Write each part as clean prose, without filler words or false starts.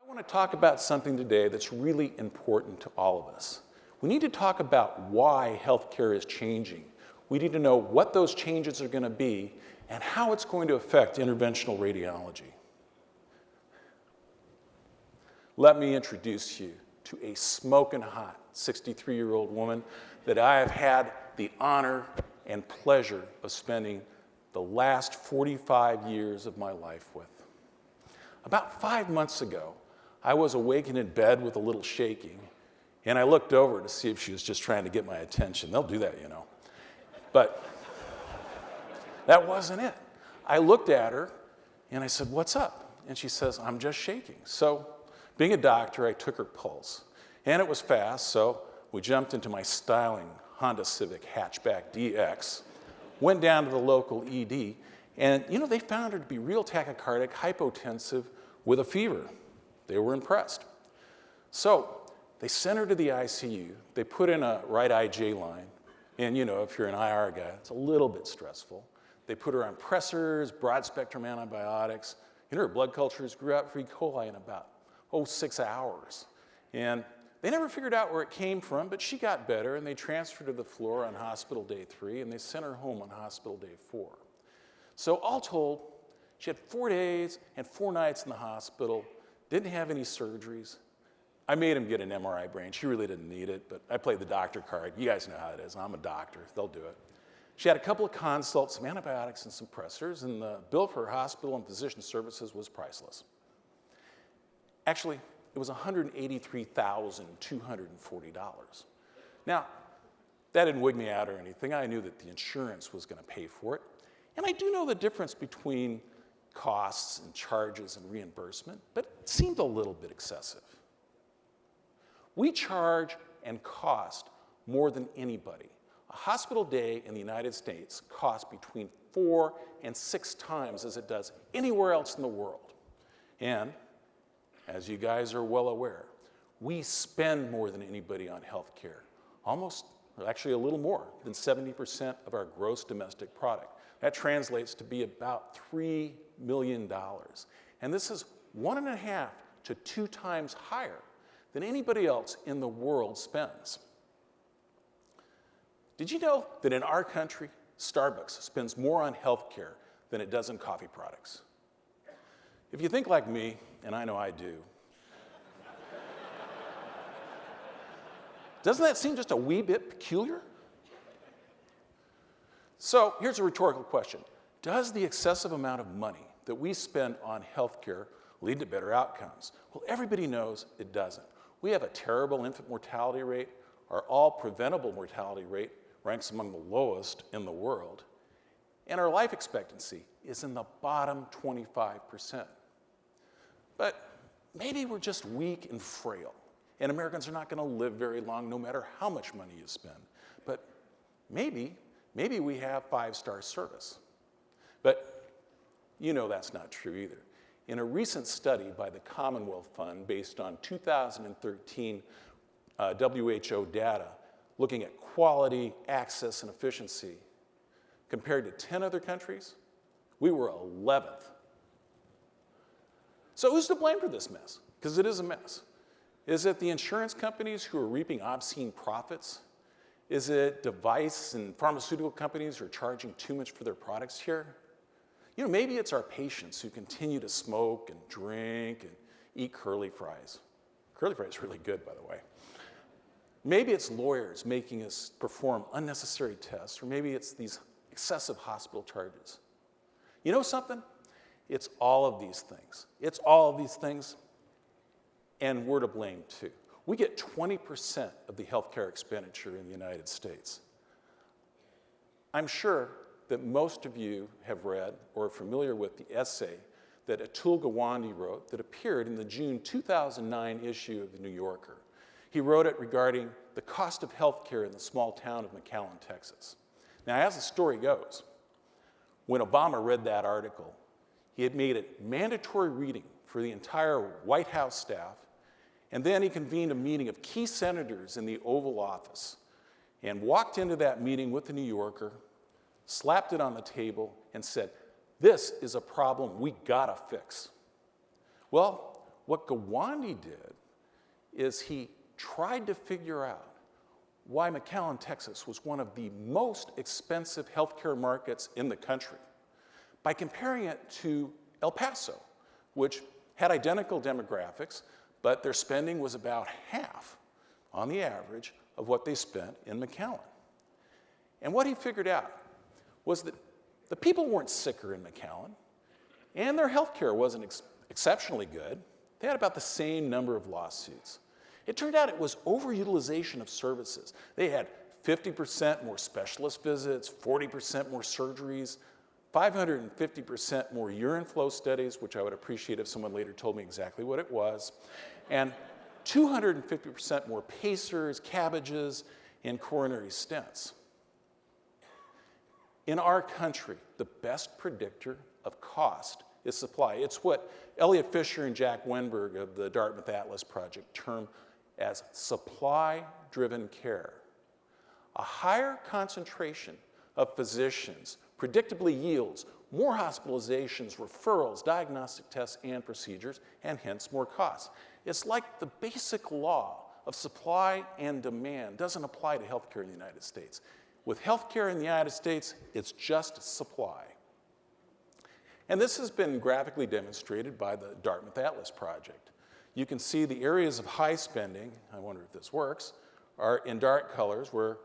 I want to talk about something today that's really important to all of us. We need to talk about why healthcare is changing. We need to know what those changes are going to be and how it's going to affect interventional radiology. Let me introduce you to a smoking hot 63-year-old woman that I have had the honor and pleasure of spending the last 45 years of my life with. About 5 months ago, I was awakened in bed with a little shaking, and I looked over to see if she was just trying to get my attention. They'll do that, you know. But that wasn't it. I looked at her, and I said, "What's up?" And she says, "I'm just shaking." So, being a doctor, I took her pulse, and it was fast, so we jumped into my styling Honda Civic hatchback DX, went down to the local ED, and you know, they found her to be real tachycardic, hypotensive, with a fever. They were impressed. So they sent her to the ICU. They put in a right IJ line, and you know, if you're an IR guy, it's a little bit stressful. They put her on pressors, broad-spectrum antibiotics, and her blood cultures grew out for E. coli in about 6 hours. And they never figured out where it came from, but she got better, and they transferred her to the floor on hospital day 3, and they sent her home on hospital day 4. So all told, she had 4 days and 4 nights in the hospital, didn't have any surgeries. I made him get an MRI brain. She really didn't need it, but I played the doctor card. You guys know how it is. I'm a doctor. They'll do it. She had a couple of consults, some antibiotics, and some pressors, and the bill for her hospital and physician services was priceless. Actually, it was $183,240. Now, that didn't wig me out or anything. I knew that the insurance was going to pay for it. And I do know the difference between costs and charges and reimbursement, but it seemed a little bit excessive. We charge and cost more than anybody. A hospital day in the United States costs between 4 and 6 times as it does anywhere else in the world. And as you guys are well aware, we spend more than anybody on health care. Almost, or actually a little more than 70% of our gross domestic product. That translates to be about $3 million. And this is 1.5 to 2 times higher than anybody else in the world spends. Did you know that in our country, Starbucks spends more on health care than it does on coffee products? If you think like me, and I know I do, doesn't that seem just a wee bit peculiar? So here's a rhetorical question. Does the excessive amount of money that we spend on health care lead to better outcomes? Well, everybody knows it doesn't. We have a terrible infant mortality rate. Our all-preventable mortality rate ranks among the lowest in the world. And our life expectancy is in the bottom 25%. But maybe we're just weak and frail, and Americans are not going to live very long no matter how much money you spend. But maybe we have 5-star service. But you know that's not true either. In a recent study by the Commonwealth Fund based on 2013 WHO data looking at quality, access, and efficiency, compared to 10 other countries, we were 11th. So who's to blame for this mess? Because it is a mess. Is it the insurance companies who are reaping obscene profits? Is it device and pharmaceutical companies who are charging too much for their products here? You know, maybe it's our patients who continue to smoke and drink and eat curly fries. Curly fries are really good, by the way. Maybe it's lawyers making us perform unnecessary tests, or maybe it's these excessive hospital charges. You know something? It's all of these things. It's all of these things, and we're to blame too. We get 20% of the healthcare expenditure in the United States. I'm sure that most of you have read or are familiar with the essay that Atul Gawande wrote that appeared in the June 2009 issue of the New Yorker. He wrote it regarding the cost of healthcare in the small town of McAllen, Texas. Now, as the story goes, when Obama read that article, he had made it mandatory reading for the entire White House staff, and then he convened a meeting of key senators in the Oval Office and walked into that meeting with the New Yorker, slapped it on the table, and said, "This is a problem we gotta fix." Well, what Gawande did is he tried to figure out why McAllen, Texas was one of the most expensive healthcare markets in the country by comparing it to El Paso, which had identical demographics, but their spending was about half on the average of what they spent in McAllen. And what he figured out was that the people weren't sicker in McAllen, and their health care wasn't exceptionally good. They had about the same number of lawsuits. It turned out it was overutilization of services. They had 50% more specialist visits, 40% more surgeries, 550% more urine flow studies, which I would appreciate if someone later told me exactly what it was, and 250% more pacers, cabbages, and coronary stents. In our country, the best predictor of cost is supply. It's what Elliot Fisher and Jack Wenberg of the Dartmouth Atlas Project term as supply-driven care. A higher concentration of physicians predictably yields more hospitalizations, referrals, diagnostic tests, and procedures, and hence more costs. It's like the basic law of supply and demand doesn't apply to healthcare in the United States. With healthcare in the United States, it's just supply. And this has been graphically demonstrated by the Dartmouth Atlas Project. You can see the areas of high spending, I wonder if this works, are in dark colors, where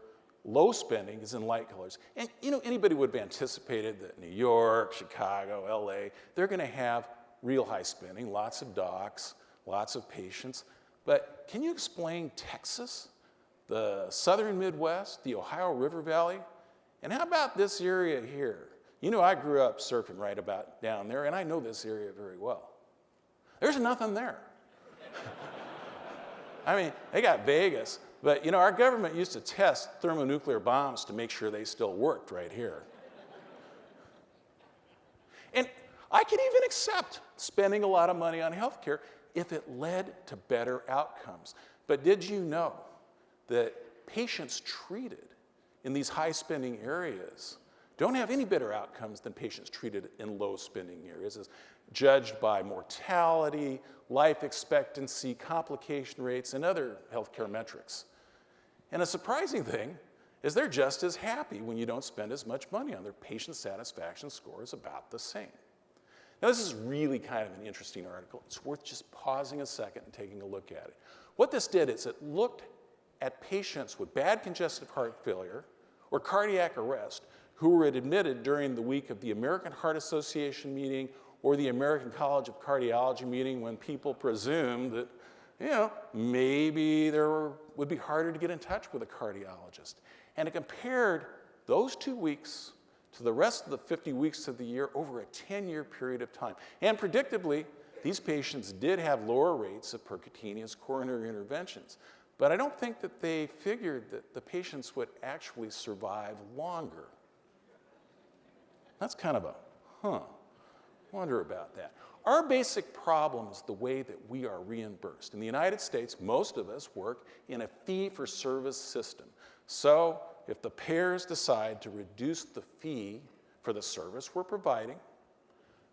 low spending is in light colors. And you know, anybody would have anticipated that New York, Chicago, LA, they're going to have real high spending, lots of docs, lots of patients. But can you explain Texas, the southern Midwest, the Ohio River Valley? And how about this area here? You know, I grew up surfing right about down there, and I know this area very well. There's nothing there. I mean, they got Vegas, but you know, our government used to test thermonuclear bombs to make sure they still worked right here. And I could even accept spending a lot of money on healthcare if it led to better outcomes. But did you know that patients treated in these high-spending areas don't have any better outcomes than patients treated in low-spending areas, as judged by mortality, life expectancy, complication rates, and other healthcare metrics? And a surprising thing is they're just as happy when you don't spend as much money on their patient satisfaction score is about the same. Now, this is really kind of an interesting article. It's worth just pausing a second and taking a look at it. What this did is it looked at patients with bad congestive heart failure or cardiac arrest who were admitted during the week of the American Heart Association meeting or the American College of Cardiology meeting, when people presumed that, you know, maybe would be harder to get in touch with a cardiologist. And it compared those 2 weeks to the rest of the 50 weeks of the year over a 10-year period of time. And predictably, these patients did have lower rates of percutaneous coronary interventions. But I don't think that they figured that the patients would actually survive longer. That's kind of a, wonder about that. Our basic problem is the way that we are reimbursed. In the United States, most of us work in a fee-for-service system. So if the payers decide to reduce the fee for the service we're providing,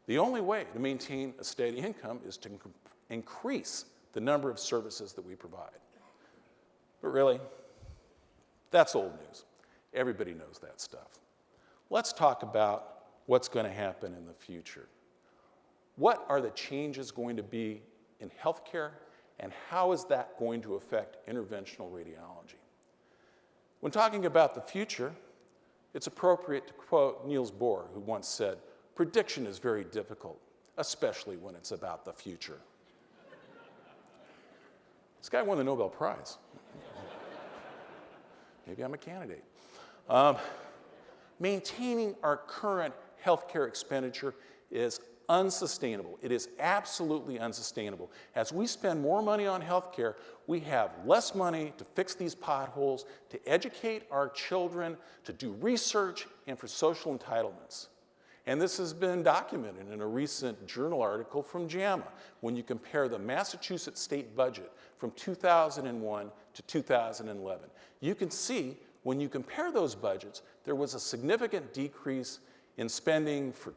the only way to maintain a steady income is to increase the number of services that we provide. But really, that's old news. Everybody knows that stuff. Let's talk about what's going to happen in the future. What are the changes going to be in healthcare, and how is that going to affect interventional radiology? When talking about the future, it's appropriate to quote Niels Bohr, who once said, "Prediction is very difficult, especially when it's about the future." This guy won the Nobel Prize. Maybe I'm a candidate. Maintaining our current healthcare expenditure is unsustainable. It is absolutely unsustainable. As we spend more money on healthcare, we have less money to fix these potholes, to educate our children, to do research, and for social entitlements. And this has been documented in a recent journal article from JAMA when you compare the Massachusetts state budget from 2001 to 2011. You can see when you compare those budgets, there was a significant decrease in spending for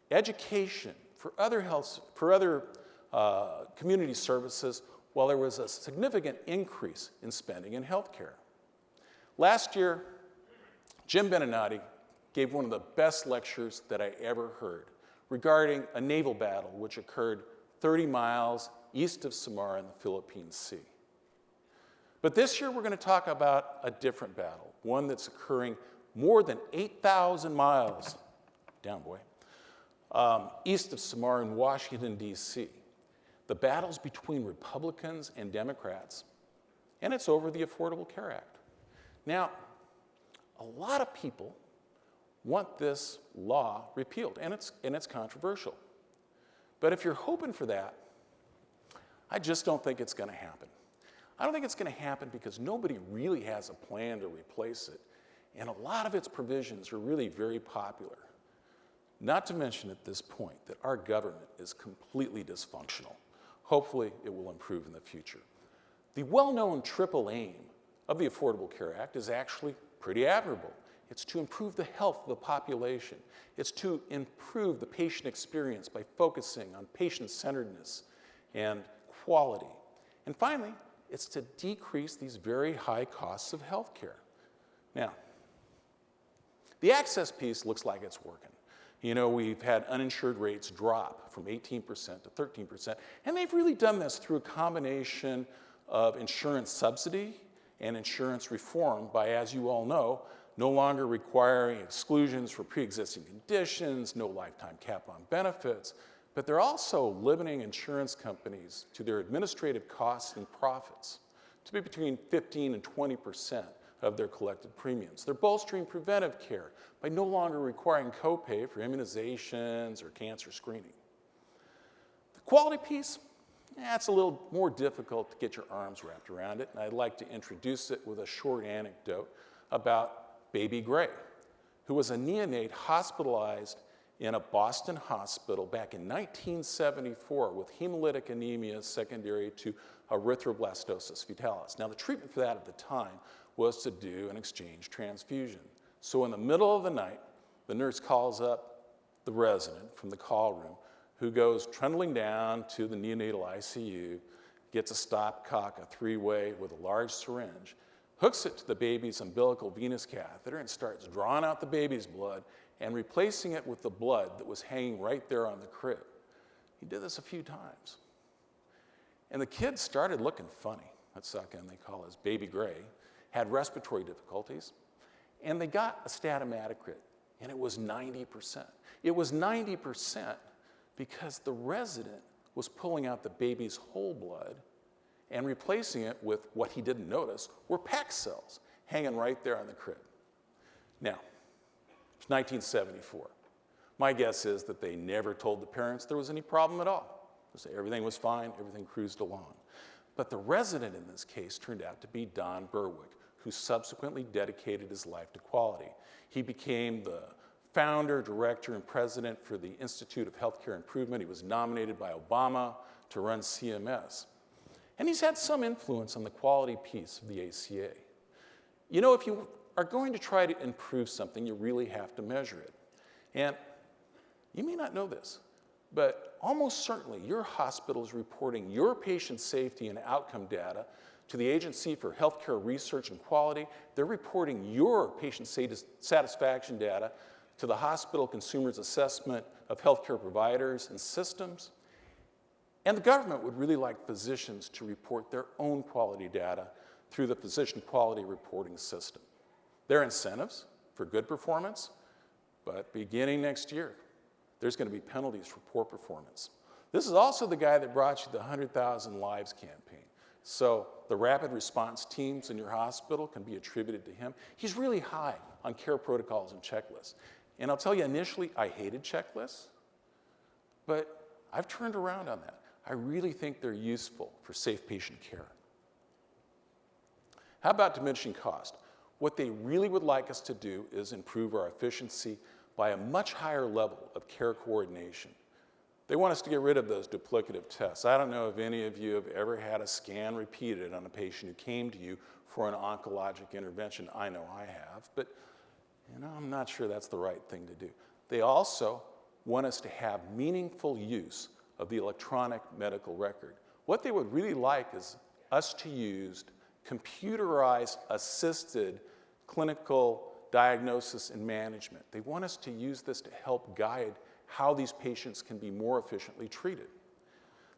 education, for other community services, while there was a significant increase in spending in healthcare. Last year, Jim Beninati gave one of the best lectures that I ever heard regarding a naval battle which occurred 30 miles east of Samar in the Philippine Sea. But this year we're going to talk about a different battle, one that's occurring more than 8,000 miles, down boy, east of Samar in Washington, D.C. The battle's between Republicans and Democrats, and it's over the Affordable Care Act. Now, a lot of people want this law repealed, and it's controversial. But if you're hoping for that, I just don't think it's going to happen. I don't think it's going to happen because nobody really has a plan to replace it, and a lot of its provisions are really very popular. Not to mention at this point that our government is completely dysfunctional. Hopefully, it will improve in the future. The well-known triple aim of the Affordable Care Act is actually pretty admirable. It's to improve the health of the population. It's to improve the patient experience by focusing on patient-centeredness and quality. And finally, it's to decrease these very high costs of health care. Now, the access piece looks like it's working. You know, we've had uninsured rates drop from 18% to 13%, and they've really done this through a combination of insurance subsidy and insurance reform by, as you all know, no longer requiring exclusions for pre-existing conditions, no lifetime cap on benefits, but they're also limiting insurance companies to their administrative costs and profits to be between 15 and 20% of their collected premiums. They're bolstering preventive care by no longer requiring copay for immunizations or cancer screening. The quality piece, it's a little more difficult to get your arms wrapped around it, and I'd like to introduce it with a short anecdote about baby Gray, who was a neonate hospitalized in a Boston hospital back in 1974 with hemolytic anemia secondary to erythroblastosis fetalis. Now, the treatment for that at the time was to do an exchange transfusion. So in the middle of the night, the nurse calls up the resident from the call room who goes trundling down to the neonatal ICU, gets a stopcock, a three-way with a large syringe, hooks it to the baby's umbilical venous catheter and starts drawing out the baby's blood and replacing it with the blood that was hanging right there on the crib. He did this a few times. And the kid started looking funny. That's how come they call his baby Gray. Had respiratory difficulties, and they got a statometric, and it was 90%. It was 90% because the resident was pulling out the baby's whole blood and replacing it with what he didn't notice were PAC cells hanging right there on the crib. Now, it's 1974. My guess is that they never told the parents there was any problem at all. Everything was fine, everything cruised along. But the resident in this case turned out to be Don Berwick, who subsequently dedicated his life to quality. He became the founder, director, and president for the Institute of Healthcare Improvement. He was nominated by Obama to run CMS. And he's had some influence on the quality piece of the ACA. You know, if you are going to try to improve something, you really have to measure it. And you may not know this, but almost certainly your hospital is reporting your patient safety and outcome data to the Agency for Healthcare Research and Quality. They're reporting your patient satisfaction data to the Hospital Consumers Assessment of Healthcare Providers and Systems. And the government would really like physicians to report their own quality data through the Physician Quality Reporting System. There are incentives for good performance, but beginning next year, there's going to be penalties for poor performance. This is also the guy that brought you the 100,000 Lives campaign. So the rapid response teams in your hospital can be attributed to him. He's really high on care protocols and checklists. And I'll tell you, initially, I hated checklists, but I've turned around on that. I really think they're useful for safe patient care. How about diminishing cost? What they really would like us to do is improve our efficiency by a much higher level of care coordination. They want us to get rid of those duplicative tests. I don't know if any of you have ever had a scan repeated on a patient who came to you for an oncologic intervention. I know I have, but I'm not sure that's the right thing to do. They also want us to have meaningful use of the electronic medical record. What they would really like is us to use computerized assisted clinical diagnosis and management. They want us to use this to help guide how these patients can be more efficiently treated.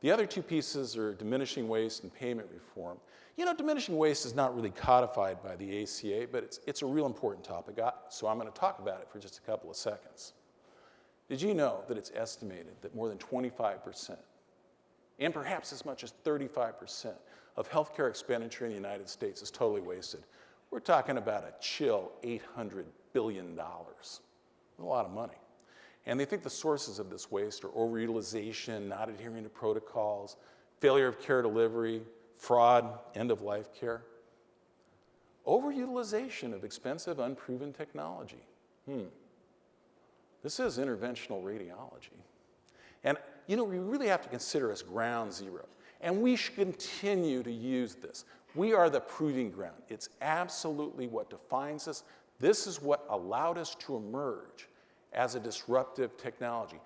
The other two pieces are diminishing waste and payment reform. You know, diminishing waste is not really codified by the ACA, but it's a real important topic, so I'm going to talk about it for just a couple of seconds. Did you know that it's estimated that more than 25%, and perhaps as much as 35% of healthcare expenditure in the United States is totally wasted? We're talking about a chill $800 billion. That's a lot of money. And they think the sources of this waste are overutilization, not adhering to protocols, failure of care delivery, fraud, end-of-life care. Overutilization of expensive, unproven technology. This is interventional radiology. And you know, we really have to consider us ground zero. And we should continue to use this. We are the proving ground. It's absolutely what defines us. This is what allowed us to emerge as a disruptive technology.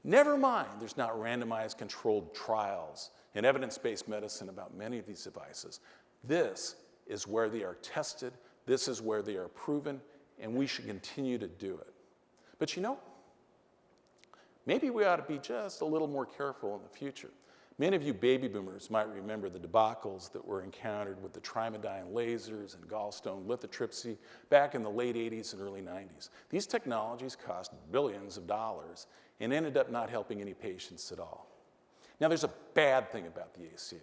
Never mind, there's not randomized controlled trials and evidence-based medicine about many of these devices. This is where they are tested, this is where they are proven, and we should continue to do it. But you know, maybe we ought to be just a little more careful in the future. Many of you baby boomers might remember the debacles that were encountered with the trimodine lasers and gallstone lithotripsy back in the late 80s and early 90s. These technologies cost billions of dollars and ended up not helping any patients at all. Now, there's a bad thing about the ACA,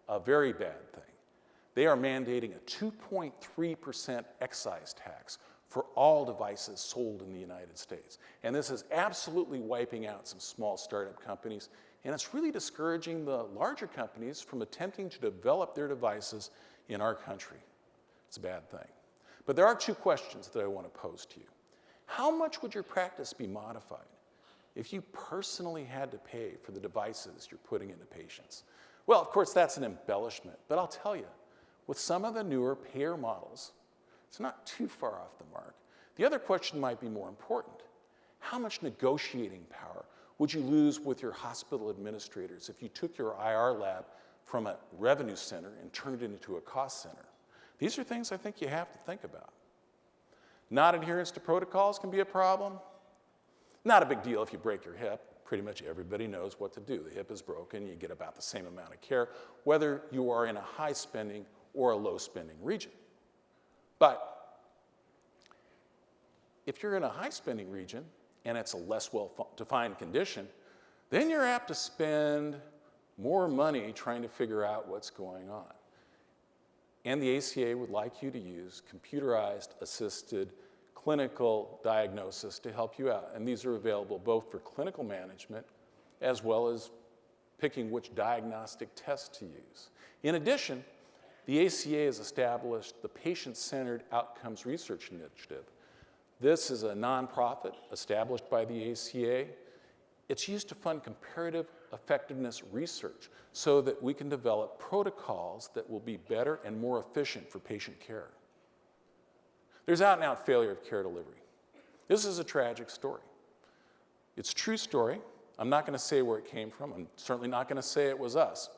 a very bad thing. They are mandating a 2.3% excise tax for all devices sold in the United States. And this is absolutely wiping out some small startup companies, and it's really discouraging the larger companies from attempting to develop their devices in our country. It's a bad thing. But there are two questions that I want to pose to you. How much would your practice be modified if you personally had to pay for the devices you're putting into patients? Well, of course, that's an embellishment, but I'll tell you, with some of the newer payer models, it's not too far off the mark. The other question might be more important. How much negotiating power would you lose with your hospital administrators if you took your IR lab from a revenue center and turned it into a cost center? These are things I think you have to think about. Non-adherence to protocols can be a problem. Not a big deal if you break your hip. Pretty much everybody knows what to do. The hip is broken, you get about the same amount of care, whether you are in a high spending or a low spending region. But if you're in a high spending region and it's a less well-defined condition, then you're apt to spend more money trying to figure out what's going on. And the ACA would like you to use computerized assisted clinical diagnosis to help you out. And these are available both for clinical management as well as picking which diagnostic test to use. In addition, the ACA has established the Patient-Centered Outcomes Research Initiative. This is a nonprofit established by the ACA. It's used to fund comparative effectiveness research so that we can develop protocols that will be better and more efficient for patient care. There's out-and-out failure of care delivery. This is a tragic story. It's a true story. I'm not going to say where it came from. I'm certainly not going to say it was us.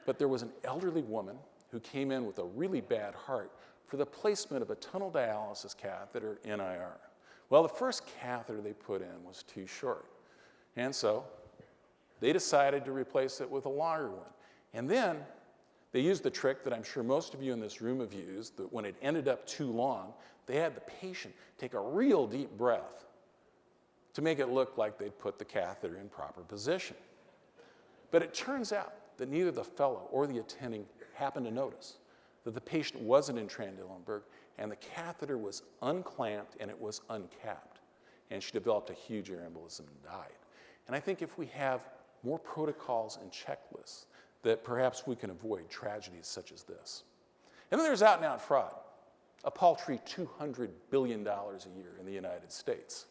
But there was an elderly woman who came in with a really bad heart for the placement of a tunnel dialysis catheter in IR. Well, the first catheter they put in was too short. And so they decided to replace it with a longer one. And then they used the trick that I'm sure most of you in this room have used, that when it ended up too long, they had the patient take a real deep breath to make it look like they'd put the catheter in proper position. But it turns out that neither the fellow or the attending happened to notice that the patient wasn't in Trendelenburg and the catheter was unclamped and it was uncapped. And she developed a huge air embolism and died. And I think if we have more protocols and checklists, that perhaps we can avoid tragedies such as this. And then there's out-and-out fraud, a paltry $200 billion a year in the United States.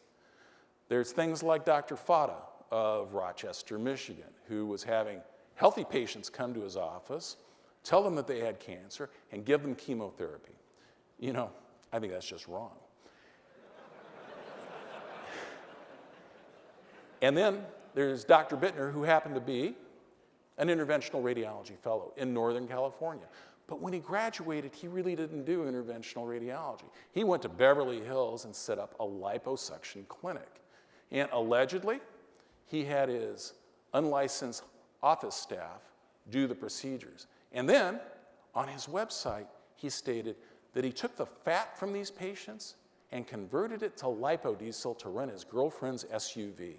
There's things like Dr. Fata of Rochester, Michigan, who was having healthy patients come to his office, tell them that they had cancer, and give them chemotherapy. You know, I think that's just wrong. And then there's Dr. Bittner, who happened to be an interventional radiology fellow in Northern California. But when he graduated, he really didn't do interventional radiology. He went to Beverly Hills and set up a liposuction clinic. And allegedly, he had his unlicensed office staff do the procedures. And then, on his website, he stated that he took the fat from these patients and converted it to lipodiesel to run his girlfriend's SUV.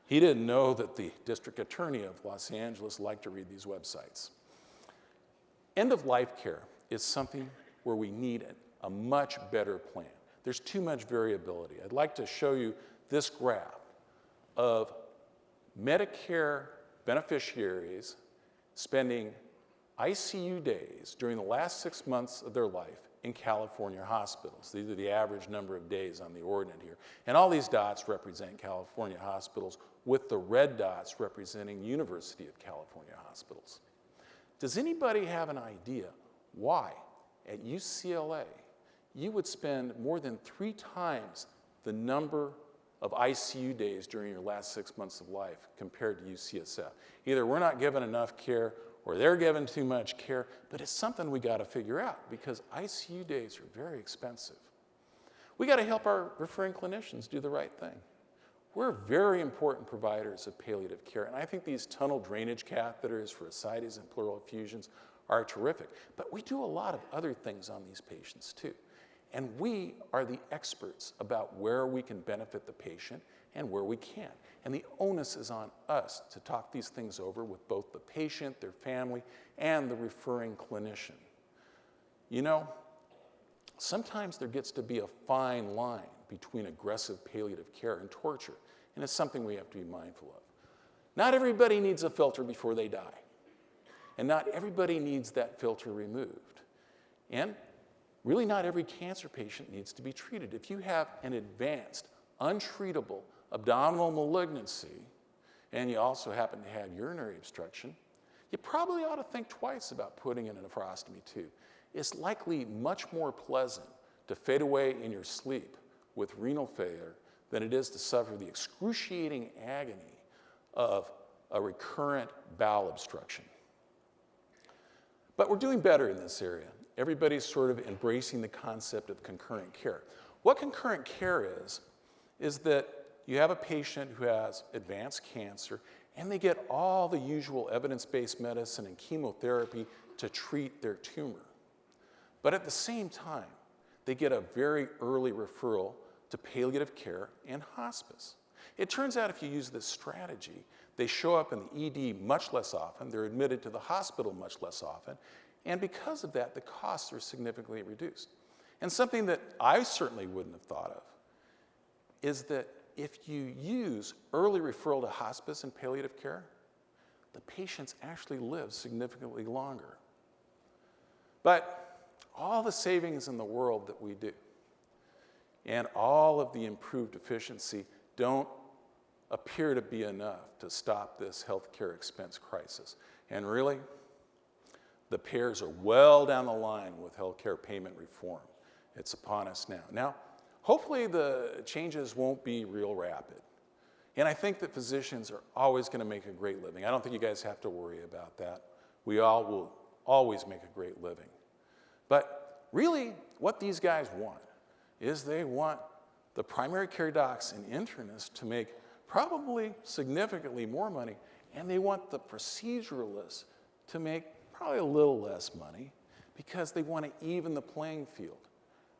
He didn't know that the district attorney of Los Angeles liked to read these websites. End-of-life care is something where we need a much better plan. There's too much variability. I'd like to show you this graph of Medicare beneficiaries spending ICU days during the last 6 months of their life in California hospitals. These are the average number of days on the ordinate here. And all these dots represent California hospitals, with the red dots representing University of California hospitals. Does anybody have an idea why at UCLA you would spend more than 3 times the number of ICU days during your last 6 months of life compared to UCSF? Either we're not given enough care or they're given too much care, but it's something we got to figure out because ICU days are very expensive. We got to help our referring clinicians do the right thing. We're very important providers of palliative care, and I think these tunnel drainage catheters for ascites and pleural effusions are terrific, but we do a lot of other things on these patients too. And we are the experts about where we can benefit the patient and where we can't. And the onus is on us to talk these things over with both the patient, their family, and the referring clinician. You know, sometimes there gets to be a fine line between aggressive palliative care and torture, and it's something we have to be mindful of. Not everybody needs a filter before they die, and not everybody needs that filter removed. And really, not every cancer patient needs to be treated. If you have an advanced, untreatable abdominal malignancy, and you also happen to have urinary obstruction, you probably ought to think twice about putting in a nephrostomy tube. It's likely much more pleasant to fade away in your sleep with renal failure than it is to suffer the excruciating agony of a recurrent bowel obstruction. But we're doing better in this area. Everybody's sort of embracing the concept of concurrent care. What concurrent care is that you have a patient who has advanced cancer and they get all the usual evidence-based medicine and chemotherapy to treat their tumor. But at the same time, they get a very early referral to palliative care and hospice. It turns out if you use this strategy, they show up in the ED much less often, they're admitted to the hospital much less often, and because of that, the costs are significantly reduced. And something that I certainly wouldn't have thought of is that if you use early referral to hospice and palliative care, the patients actually live significantly longer. But all the savings in the world that we do and all of the improved efficiency don't appear to be enough to stop this healthcare expense crisis. And really, the payers are well down the line with healthcare payment reform. It's upon us now. Now, hopefully the changes won't be real rapid. And I think that physicians are always going to make a great living. I don't think you guys have to worry about that. We all will always make a great living. But really, what these guys want is they want the primary care docs and internists to make probably significantly more money, and they want the proceduralists to make probably a little less money because they want to even the playing field.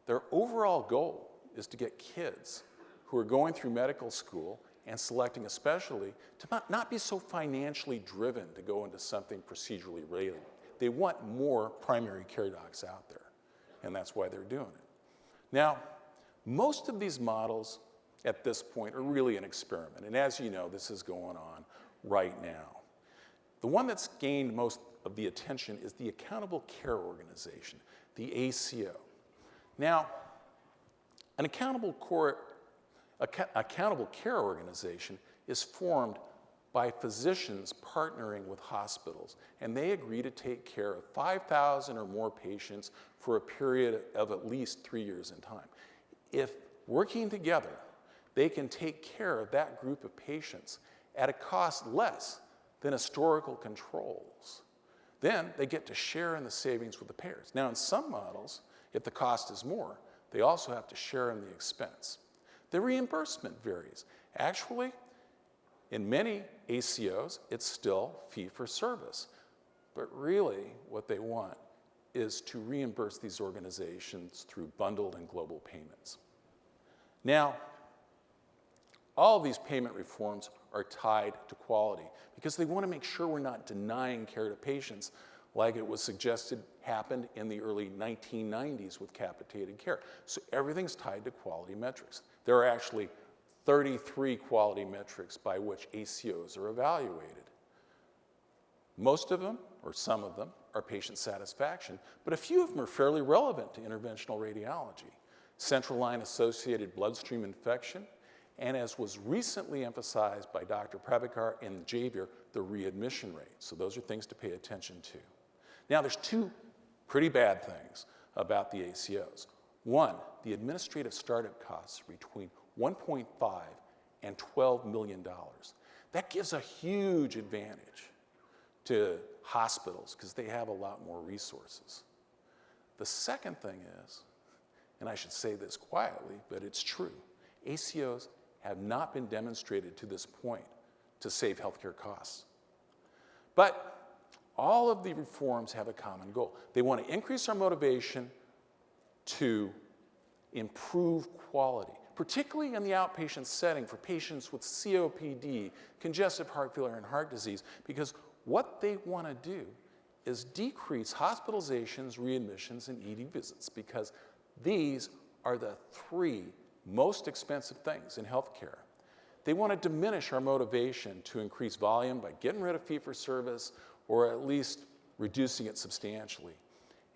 Their overall goal is to get kids who are going through medical school and selecting a specialty to not be so financially driven to go into something procedurally related. They want more primary care docs out there, and that's why they're doing it. Now, most of these models at this point are really an experiment, and as you know, this is going on right now. The one that's gained most of the attention is the Accountable Care Organization, the ACO. Now, an accountable care organization is formed by physicians partnering with hospitals, and they agree to take care of 5,000 or more patients for a period of at least 3 years in time. If working together, they can take care of that group of patients at a cost less than historical controls. Then they get to share in the savings with the payers. Now, in some models, if the cost is more, they also have to share in the expense. The reimbursement varies. Actually, in many ACOs, it's still fee-for-service. But really, what they want is to reimburse these organizations through bundled and global payments. Now, all of these payment reforms are tied to quality because they want to make sure we're not denying care to patients like it was suggested happened in the early 1990s with capitated care. So everything's tied to quality metrics. There are actually 33 quality metrics by which ACOs are evaluated. Most of them, or some of them, are patient satisfaction, but a few of them are fairly relevant to interventional radiology. Central line associated bloodstream infection, and as was recently emphasized by Dr. Prabhakar in Javier, the readmission rate. So those are things to pay attention to. Now there's two pretty bad things about the ACOs. One, the administrative startup costs between $1.5 and $12 million. That gives a huge advantage to hospitals because they have a lot more resources. The second thing is, and I should say this quietly, but it's true, ACOs have not been demonstrated to this point to save healthcare costs. But all of the reforms have a common goal. They want to increase our motivation to improve quality, particularly in the outpatient setting for patients with COPD, congestive heart failure, and heart disease, because what they want to do is decrease hospitalizations, readmissions, and ED visits, because these are the three most expensive things in healthcare. They want to diminish our motivation to increase volume by getting rid of fee-for-service or at least reducing it substantially.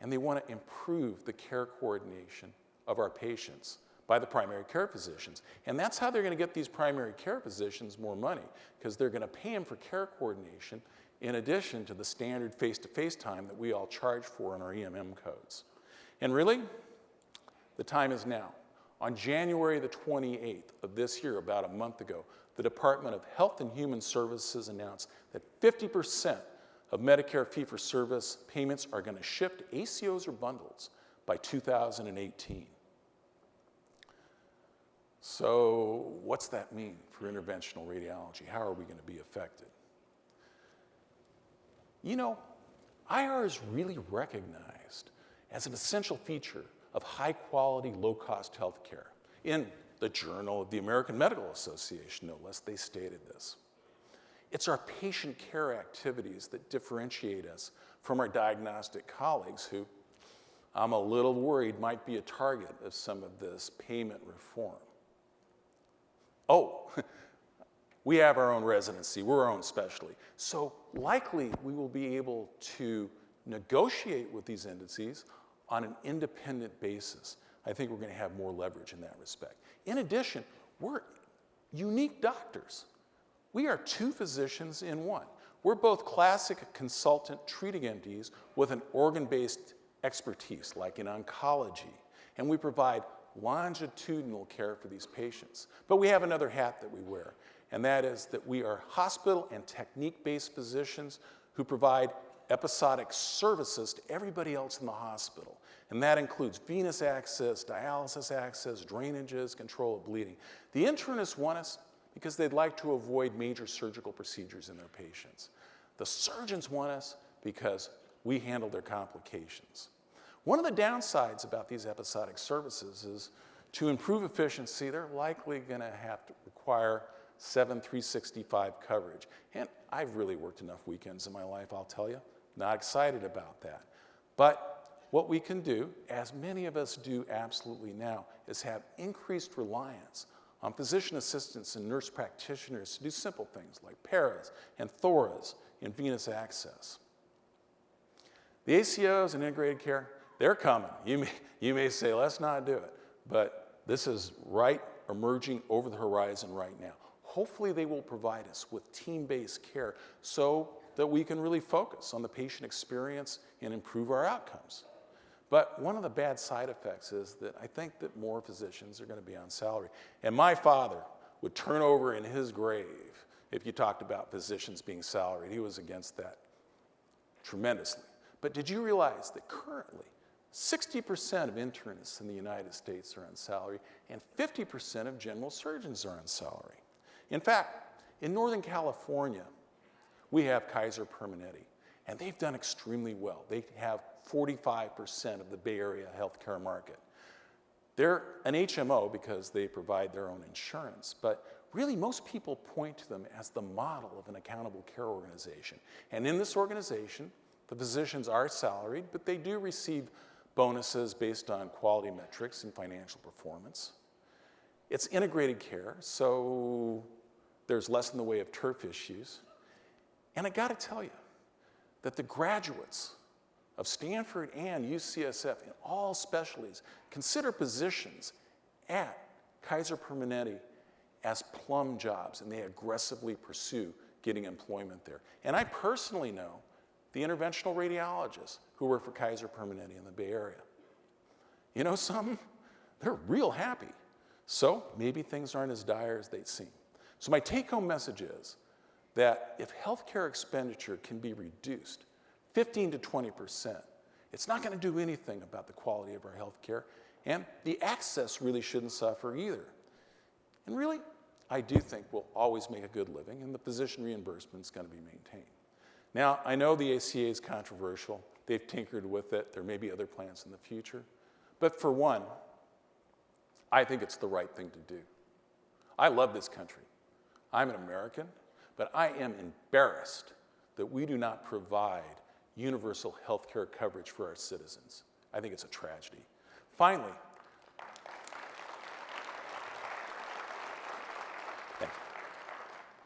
And they want to improve the care coordination of our patients by the primary care physicians. And that's how they're going to get these primary care physicians more money, because they're going to pay them for care coordination in addition to the standard face-to-face time that we all charge for in our EMM codes. And really, the time is now. On January the 28th of this year, about a month ago, the Department of Health and Human Services announced that 50% of Medicare fee-for-service payments are going to shift to ACOs or bundles by 2018. So what's that mean for interventional radiology? How are we going to be affected? You know, IR is really recognized as an essential feature of high-quality, low-cost health care. In the Journal of the American Medical Association, no less, they stated this. It's our patient care activities that differentiate us from our diagnostic colleagues who, I'm a little worried, might be a target of some of this payment reform. Oh, we have our own residency, we're our own specialty. So likely we will be able to negotiate with these entities on an independent basis. I think we're going to have more leverage in that respect. In addition, we're unique doctors. We are two physicians in one. We're both classic consultant treating MDs with an organ-based expertise, like in oncology, and we provide longitudinal care for these patients. But we have another hat that we wear, and that is that we are hospital and technique-based physicians who provide episodic services to everybody else in the hospital. And that includes venous access, dialysis access, drainages, control of bleeding. The internists want us because they'd like to avoid major surgical procedures in their patients. The surgeons want us because we handle their complications. One of the downsides about these episodic services is to improve efficiency, they're likely going to have to require 7/365 coverage. And I've really worked enough weekends in my life, I'll tell you. Not excited about that. But what we can do, as many of us do absolutely now, is have increased reliance on physician assistants and nurse practitioners to do simple things like paras and thoras in venous access. The ACOs and integrated care, they're coming. You may say, let's not do it. But this is right emerging over the horizon right now. Hopefully they will provide us with team-based care so that we can really focus on the patient experience and improve our outcomes. But one of the bad side effects is that I think that more physicians are going to be on salary. And my father, would turn over in his grave if you talked about physicians being salaried. He was against that tremendously. But did you realize that currently 60% of internists in the United States are on salary and 50% of general surgeons are on salary? In fact, in Northern California, we have Kaiser Permanente, and they've done extremely well. They have 45% of the Bay Area healthcare market. They're an HMO because they provide their own insurance, but really most people point to them as the model of an accountable care organization. And in this organization, the physicians are salaried, but they do receive bonuses based on quality metrics and financial performance. It's integrated care, so there's less in the way of turf issues. And I gotta tell you that the graduates of Stanford and UCSF in all specialties consider positions at Kaiser Permanente as plum jobs, and they aggressively pursue getting employment there. And I personally know the interventional radiologists who work for Kaiser Permanente in the Bay Area. You know something? They're real happy. So maybe things aren't as dire as they seem. So my take-home message is that if healthcare expenditure can be reduced 15 to 20%, it's not going to do anything about the quality of our healthcare, and the access really shouldn't suffer either. And really, I do think we'll always make a good living, and the physician reimbursement is going to be maintained. Now, I know the ACA is controversial. They've tinkered with it. There may be other plans in the future. But for one, I think it's the right thing to do. I love this country. I'm an American, but I am embarrassed that we do not provide universal health care coverage for our citizens. I think it's a tragedy. Finally,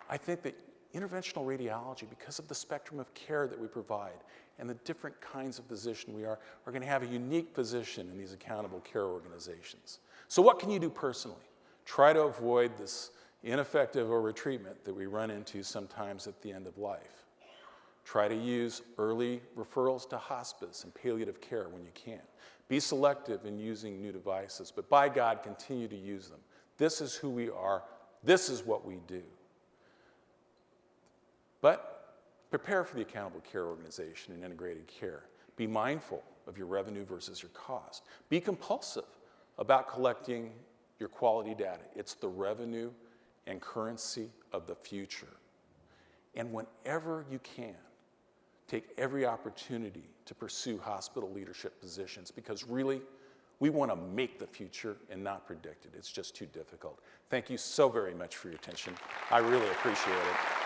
I think that interventional radiology, because of the spectrum of care that we provide and the different kinds of physician we are going to have a unique position in these accountable care organizations. So what can you do personally? Try to avoid this ineffective overtreatment that we run into sometimes at the end of life. Try to use early referrals to hospice and palliative care when you can. Be selective in using new devices, but by God, continue to use them. This is who we are. This is what we do. But prepare for the accountable care organization and integrated care. Be mindful of your revenue versus your cost. Be compulsive about collecting your quality data. It's the revenue and currency of the future. And whenever you can, take every opportunity to pursue hospital leadership positions, because really, we want to make the future and not predict it. It's just too difficult. Thank you so very much for your attention. I really appreciate it.